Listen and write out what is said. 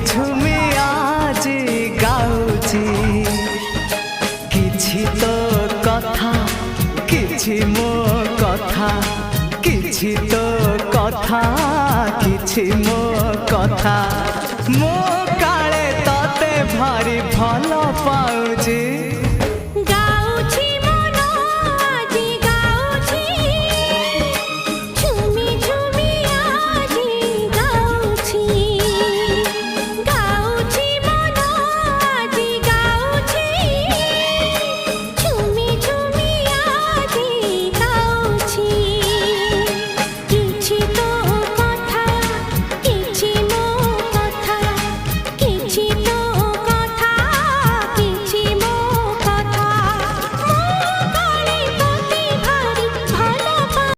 ঝুমি আজি গাউছি কিছু তো কথা কিছু মো কথা কিছু তো কথা কিছু মো কথা মো কালে ততে ভারি ভাল